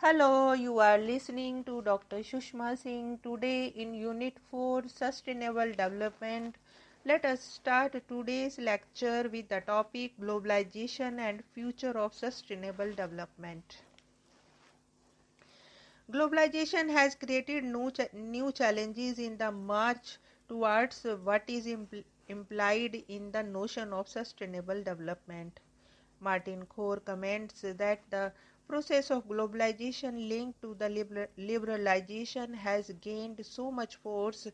Hello, you are listening to Dr. Sushma Singh. Today in Unit 4 Sustainable Development. Let us start today's lecture with the topic Globalization and Future of Sustainable Development. Globalization has created new challenges in the march towards what is implied in the notion of sustainable development. Martin Khor comments that the process of globalization linked to the liberalization has gained so much force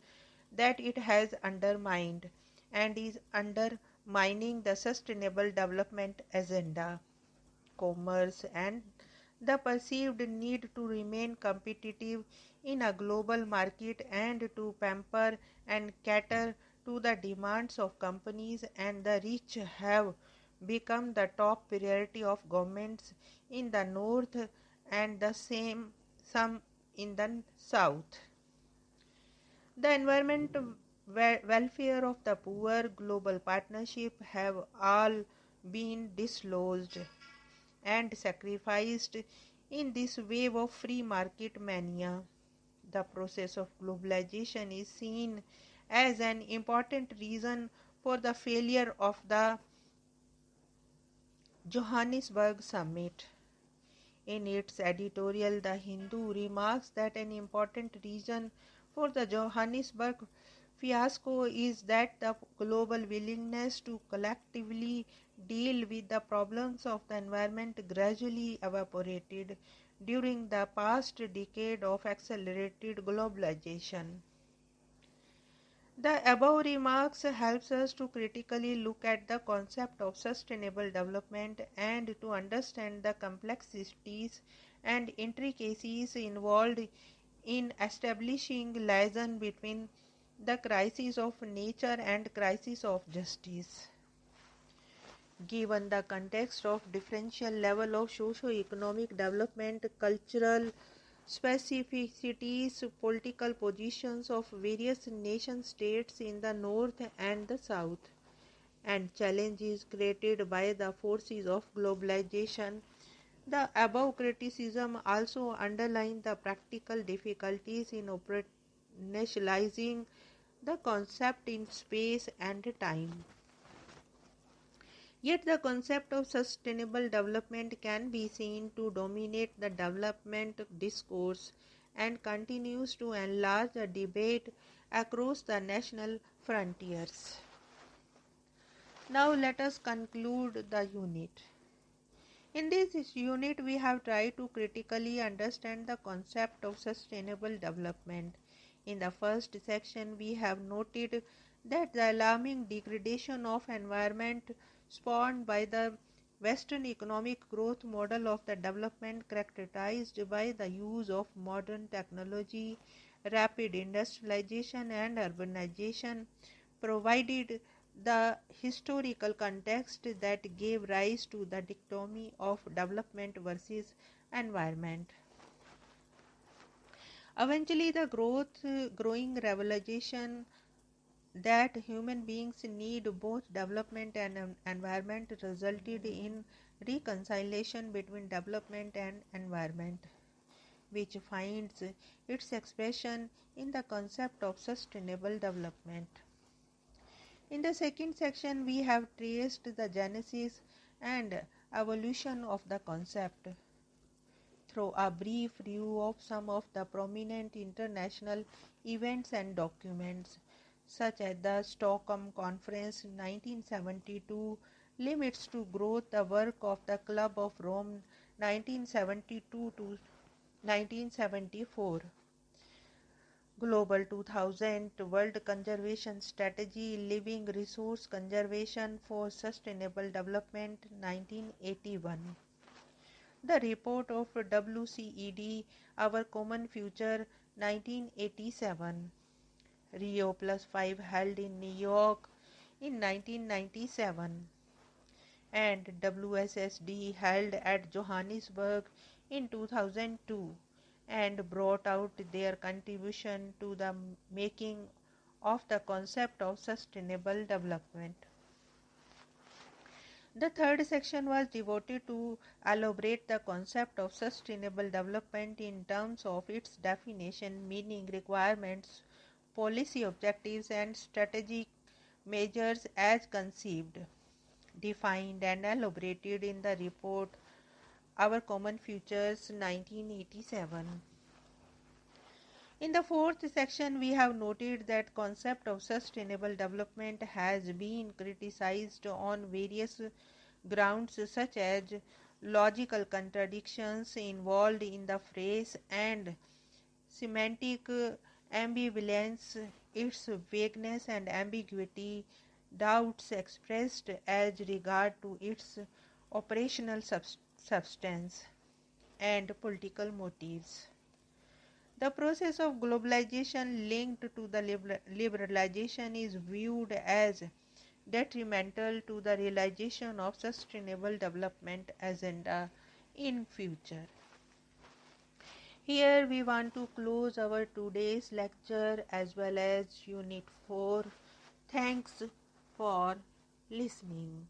that it has undermined and is undermining the sustainable development agenda, commerce, and the perceived need to remain competitive in a global market and to pamper and cater to the demands of companies and the rich have become the top priority of governments in the north and the same some in the south. The environment, welfare of the poor, global partnership have all been dislodged and sacrificed in this wave of free market mania. The process of globalization is seen as an important reason for the failure of the Johannesburg summit. In its editorial, The Hindu remarks that an important reason for the Johannesburg fiasco is that the global willingness to collectively deal with the problems of the environment gradually evaporated during the past decade of accelerated globalization. The above remarks helps us to critically look at the concept of sustainable development and to understand the complexities and intricacies involved in establishing liaison between the crisis of nature and crisis of justice. Given the context of differential level of socio-economic development, cultural specificities, political positions of various nation states in the north and the south, and challenges created by the forces of globalization, the above criticism also underlines the practical difficulties in operationalizing the concept in space and time. Yet the concept of sustainable development can be seen to dominate the development discourse and continues to enlarge the debate across the national frontiers. Now let us conclude the unit. In this unit, we have tried to critically understand the concept of sustainable development. In the first section, we have noted that the alarming degradation of environment spawned by the Western economic growth model of the development characterized by the use of modern technology, rapid industrialization and urbanization provided the historical context that gave rise to the dichotomy of development versus environment. Eventually, the growing realization that human beings need both development and environment resulted in reconciliation between development and environment, which finds its expression in the concept of sustainable development. In the second section, we have traced the genesis and evolution of the concept through a brief review of some of the prominent international events and documents, such as the Stockholm Conference 1972, Limits to Growth, the work of the Club of Rome 1972 to 1974. Global 2000 World Conservation Strategy Living Resource Conservation for Sustainable Development 1981. The report of WCED Our Common Future 1987. Rio Plus 5 held in New York in 1997 and WSSD held at Johannesburg in 2002 and brought out their contribution to the making of the concept of sustainable development. The third section was devoted to elaborate the concept of sustainable development in terms of its definition, meaning, requirements, policy objectives, and strategic measures as conceived, defined, and elaborated in the report Our Common Futures 1987. In the fourth section, we have noted that concept of sustainable development has been criticized on various grounds such as logical contradictions involved in the phrase and semantic ambivalence, its vagueness and ambiguity, doubts expressed as regard to its operational substance, and political motives. The process of globalization linked to the liberalization is viewed as detrimental to the realization of sustainable development agenda in future. Here we want to close our today's lecture as well as Unit 4. Thanks for listening.